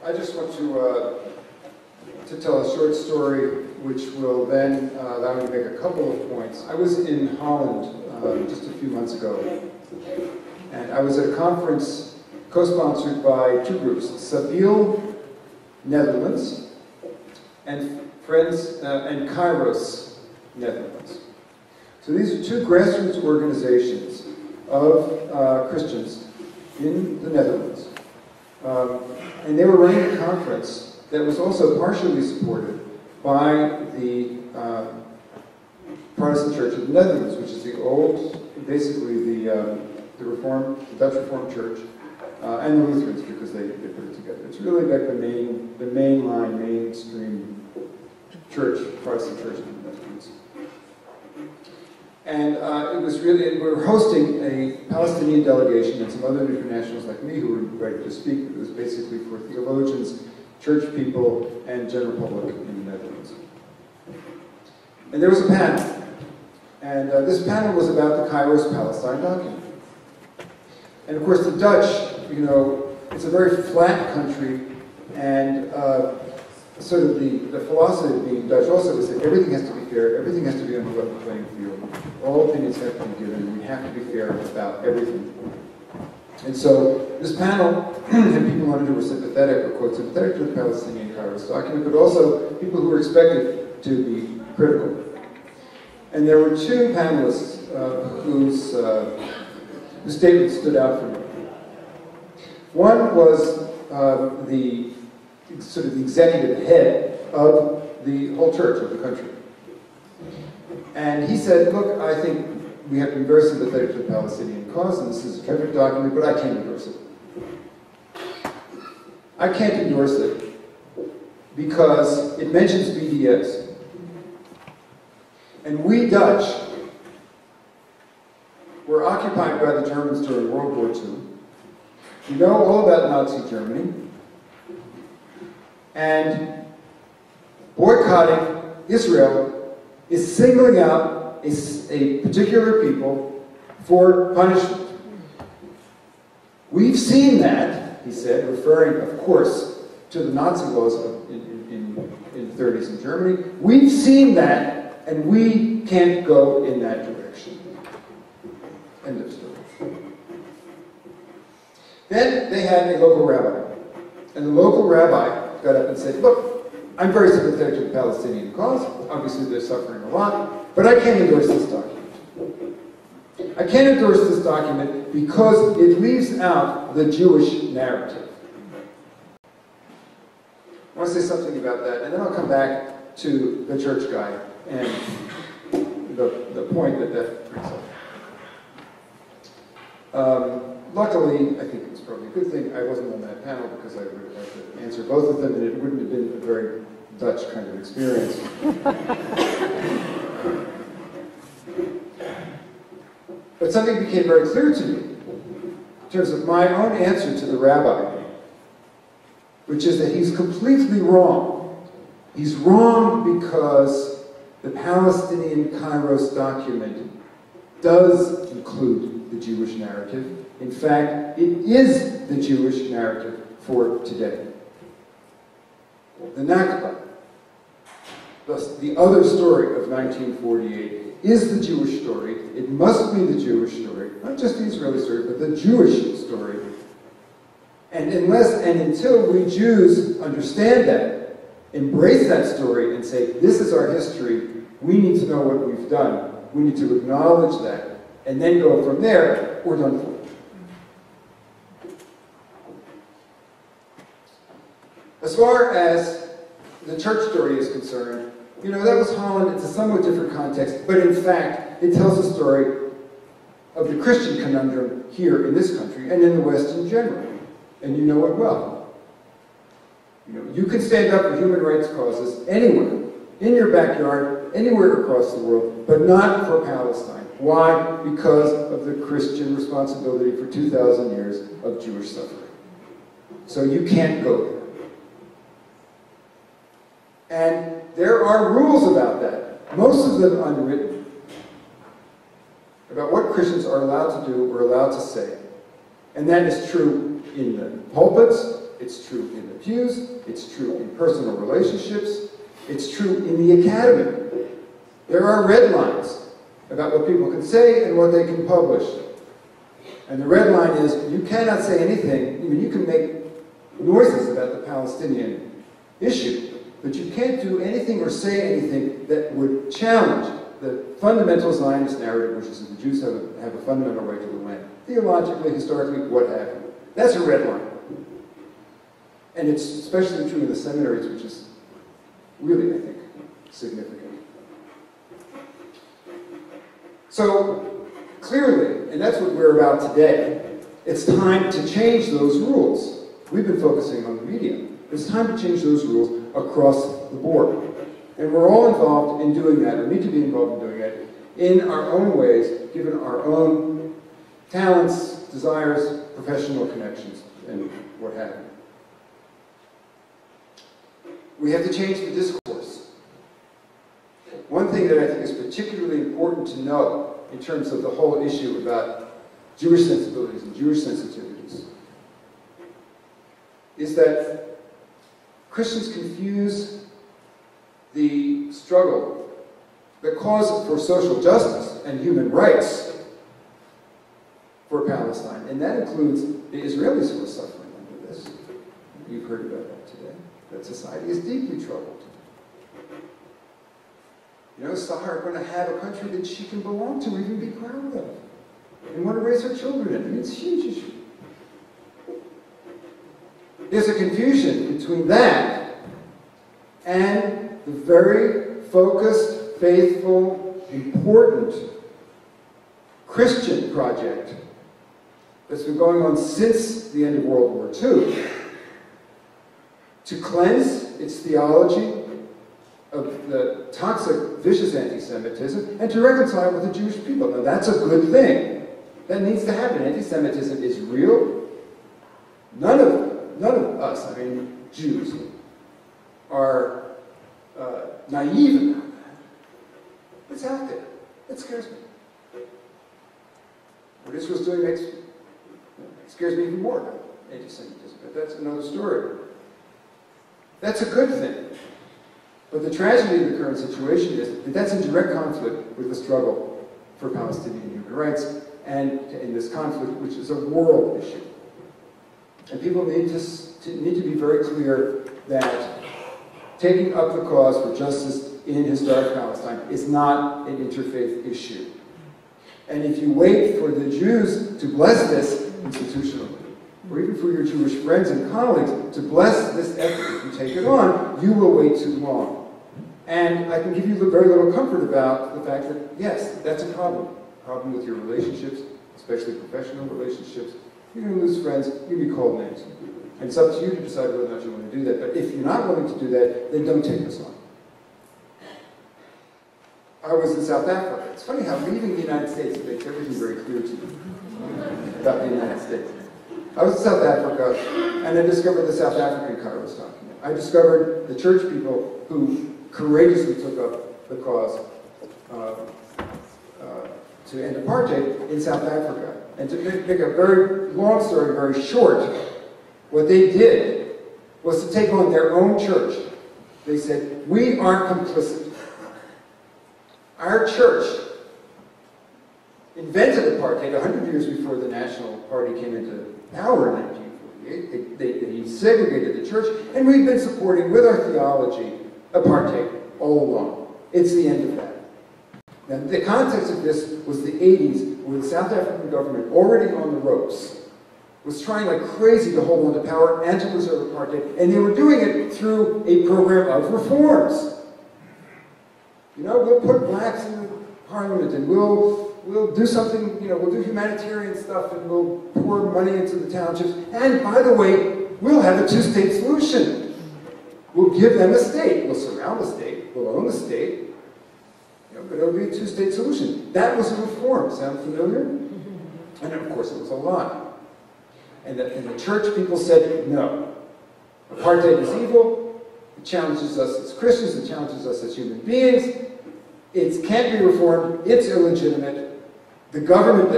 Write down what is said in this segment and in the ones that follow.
I just want to tell a short story which will then allow me to make a couple of points. I was in Holland just a few months ago, and I was at a conference co-sponsored by two groups, Sabile, Netherlands, and Friends and Kairos, Netherlands. So these are two grassroots organizations of Christians in the Netherlands. And they were running a conference that was also partially supported by the Protestant Church of the Netherlands, which is the old, basically the Dutch Reformed Church, and the Lutherans, because they put it together. It's really like the mainstream church, Protestant Church in the Netherlands. And it was really, we were hosting a Palestinian delegation and some other internationals like me who were invited to speak. It was basically for theologians, church people, and general public in the Netherlands. And there was a panel. And this panel was about the Kairos Palestine document. And of course the Dutch, you know, it's a very flat country, and sort of the philosophy of being Dutch also is that everything has to be fair, everything has to be on the level playing field, all opinions have to be given, and we have to be fair about everything. And so this panel had people on it who were sympathetic, or quote, sympathetic to the Palestinian Kairos document, but also people who were expected to be critical. And there were two panelists whose statements stood out for me. One was the sort of the executive head of the whole church of the country. And he said, look, I think we have to be very sympathetic to the Palestinian cause, and this is a terrific document, but I can't endorse it. I can't endorse it because it mentions BDS. And we Dutch were occupied by the Germans during World War II. We know all about Nazi Germany. And boycotting Israel is singling out a particular people for punishment. We've seen that, he said, referring, of course, to the Nazi laws in the 30s in Germany. We've seen that, and we can't go in that direction. End of story. Then they had a local rabbi. And the local rabbi got up and said, look, I'm very sympathetic to the Palestinian cause. Obviously, they're suffering a lot, but I can't endorse this document. I can't endorse this document because it leaves out the Jewish narrative. I want to say something about that, and then I'll come back to the church guy and the point that brings up. Luckily, I think it's probably a good thing I wasn't on that panel because I would have had to answer both of them, and it wouldn't have been a very Dutch kind of experience. But something became very clear to me in terms of my own answer to the rabbi, which is that he's completely wrong. He's wrong because the Palestinian Kairos document does include the Jewish narrative. In fact, it is the Jewish narrative for today. The Nakba, thus the other story of 1948, is the Jewish story. It must be the Jewish story, not just the Israeli story, but the Jewish story. And unless and until we Jews understand that, embrace that story and say, this is our history, we need to know what we've done, we need to acknowledge that, and then go from there, we're done for. As far as the church story is concerned, you know, that was Holland. It's a somewhat different context, but in fact, it tells a story of the Christian conundrum here in this country and in the West in general. And you know it well. You know, you can stand up for human rights causes anywhere, in your backyard, anywhere across the world, but not for Palestine. Why? Because of the Christian responsibility for 2,000 years of Jewish suffering. So you can't go there. And there are rules about that, most of them unwritten, about what Christians are allowed to do or allowed to say. And that is true in the pulpits, It's true in the pews. It's true in personal relationships. It's true in the academy. There are red lines about what people can say and what they can publish. And the red line is you cannot say anything. I mean, you can make noises about the Palestinian issue, but you can't do anything or say anything that would challenge the fundamental Zionist narrative, which is that the Jews have a fundamental right to the land. Theologically, historically, what have you. That's a red line. And it's especially true in the seminaries, which is really, I think, significant. So, clearly, and that's what we're about today, it's time to change those rules. We've been focusing on the media. It's time to change those rules across the board. And we're all involved in doing that, or need to be involved in doing that, in our own ways, given our own talents, desires, professional connections, and what have you. We have to change the discourse. One thing that I think is particularly important to know in terms of the whole issue about Jewish sensibilities and Jewish sensitivities is that Christians confuse the struggle, the cause for social justice and human rights for Palestine, and that includes the Israelis who are suffering under this. You've heard about that today. That society is deeply troubled. You know, Sahar is going to have a country that she can belong to, or even be proud of, and want to raise her children in. I mean, it's a huge issue. There's a confusion between that and the very focused, faithful, important Christian project that's been going on since the end of World War II to cleanse its theology of the toxic, vicious anti-Semitism and to reconcile with the Jewish people. Now that's a good thing. That needs to happen. Anti-Semitism is real. None of us, I mean Jews, are naive about that. It's out there. It scares me. What Israel's doing scares me even more about anti-Semitism, but that's another story. That's a good thing. But the tragedy of the current situation is that that's in direct conflict with the struggle for Palestinian human rights and in this conflict, which is a world issue. And people need to be very clear that taking up the cause for justice in historic Palestine is not an interfaith issue. And if you wait for the Jews to bless this institutionally, or even for your Jewish friends and colleagues to bless this effort, if you take it on, you will wait too long. And I can give you very little comfort about the fact that, yes, that's a problem. Problem with your relationships, especially professional relationships. You're going to lose friends, you'll be called names. And it's up to you to decide whether or not you want to do that. But if you're not willing to do that, then don't take this on. I was in South Africa. It's funny how leaving the United States makes everything very clear to you about the United States. I was in South Africa, and I discovered the South African Kairos document. I discovered the church people who courageously took up the cause to end apartheid in South Africa. And to make a very long story very short, what they did was to take on their own church. They said, we aren't complicit. Our church invented apartheid 100 years before the National Party came into power in 1948. They segregated the church, and we've been supporting, with our theology, apartheid all along. It's the end of that. Now, the context of this was the 80s, where the South African government, already on the ropes, was trying like crazy to hold on to power and to preserve apartheid, and they were doing it through a program of reforms. You know, we'll put blacks in the parliament, and we'll do something, you know, we'll do humanitarian stuff, and we'll pour money into the townships, and by the way, we'll have a two-state solution. We'll give them a state. We'll surround the state. We'll own the state. You know, but it'll be a two-state solution. That was a reform. Sound familiar? And of course, it was a lie. And the church people said, no. Apartheid is evil. It challenges us as Christians. It challenges us as human beings. It can't be reformed. It's illegitimate. The government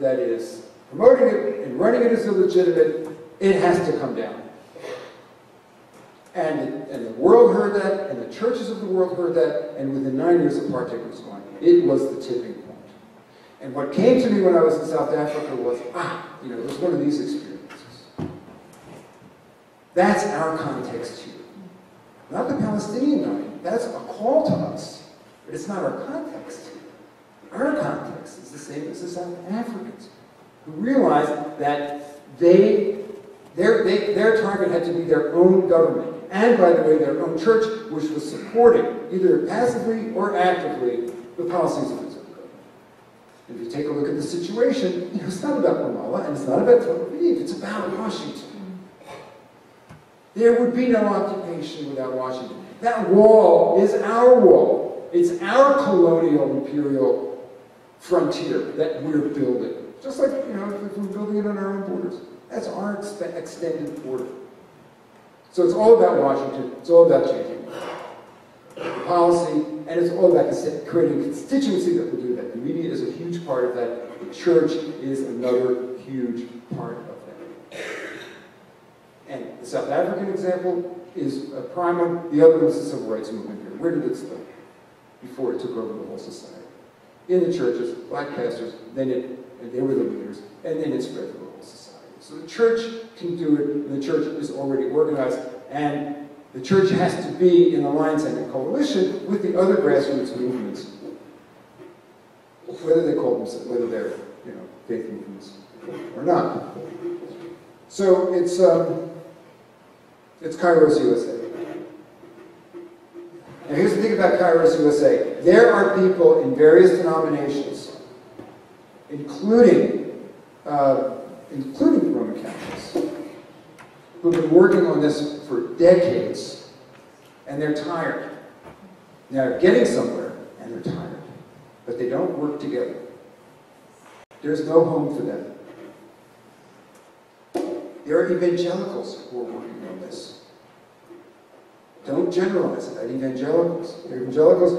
that is promoting it and running it is illegitimate. It has to come down. And the world heard that, and the churches of the world heard that, and within 9 years, apartheid was gone. It was the tipping point. And what came to me when I was in South Africa was, it was one of these experiences. That's our context here. Not the Palestinian argument. That's a call to us. But it's not our context here. Our context is the same as the South Africans, who realized that their target had to be their own government. And, by the way, their own church, which was supporting, either passively or actively, the policies of its own government. And if you take a look at the situation, it's not about Ramallah, and it's not about Tel Aviv, it's about Washington. There would be no occupation without Washington. That wall is our wall. It's our colonial imperial frontier that we're building. Just like, if we're building it on our own borders. That's our extended border. So it's all about Washington. It's all about changing the policy, and it's all about creating a constituency that will do that. The media is a huge part of that. The church is another huge part of that. And the South African example is a prime one. The other one is the civil rights movement here. Where did it start? Before it took over the whole society. In the churches, black pastors, and they were the leaders, and then it spread to the whole society. So the church can do it, and the church is already organized, and the church has to be in alliance and in coalition with the other grassroots movements, whether they're faith movements or not. So it's Kairos USA. Now here's the thing about Kairos USA. There are people in various denominations, including Roman Catholics, who've been working on this for decades, and they're tired. They're getting somewhere, and they're tired. But they don't work together. There's no home for them. There are evangelicals who are working on this. Don't generalize about evangelicals. Evangelicals,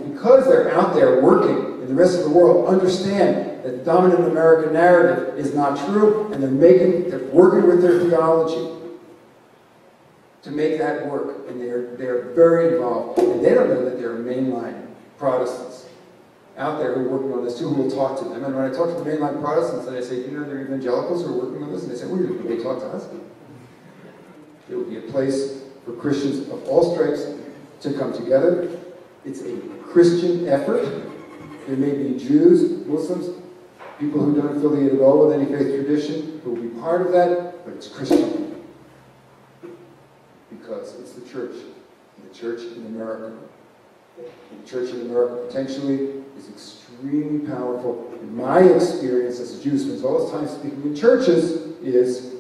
because they're out there working in the rest of the world, understand that the dominant American narrative is not true, and they're working with their theology to make that work. And they're very involved. And they don't know that there are mainline Protestants out there who are working on this too, who will talk to them. And when I talk to the mainline Protestants, and I say, there are evangelicals who are working on this? And they say, would they talk to us? There would be a place for Christians of all stripes to come together. It's a Christian effort. There may be Jews, Muslims, people who don't affiliate at all with any faith tradition who will be part of that, but it's Christian. Because it's the church, and the church in America. And the church in America potentially is extremely powerful. In my experience as a Jew who spends all his time speaking in churches is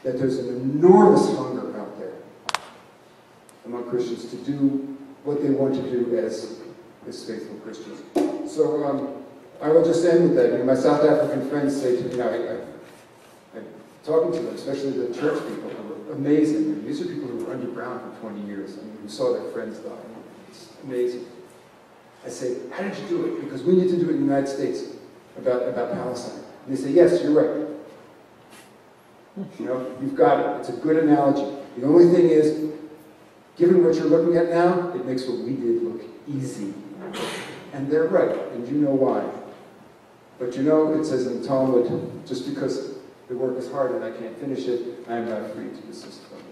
that there's an enormous hunger out there among Christians to do what they want to do as faithful Christians. So I will just end with that. My South African friends say to me, I'm talking to them, especially the church people, who are amazing. These are people who were underground for 20 years, who saw their friends die. It's amazing. I say, how did you do it? Because we need to do it in the United States about Palestine. And they say, yes, you're right. You've got it. It's a good analogy. The only thing is, given what you're looking at now, it makes what we did look easy. And they're right, and you know why. But it says in the Talmud, just because the work is hard and I can't finish it, I am not free to desist from it.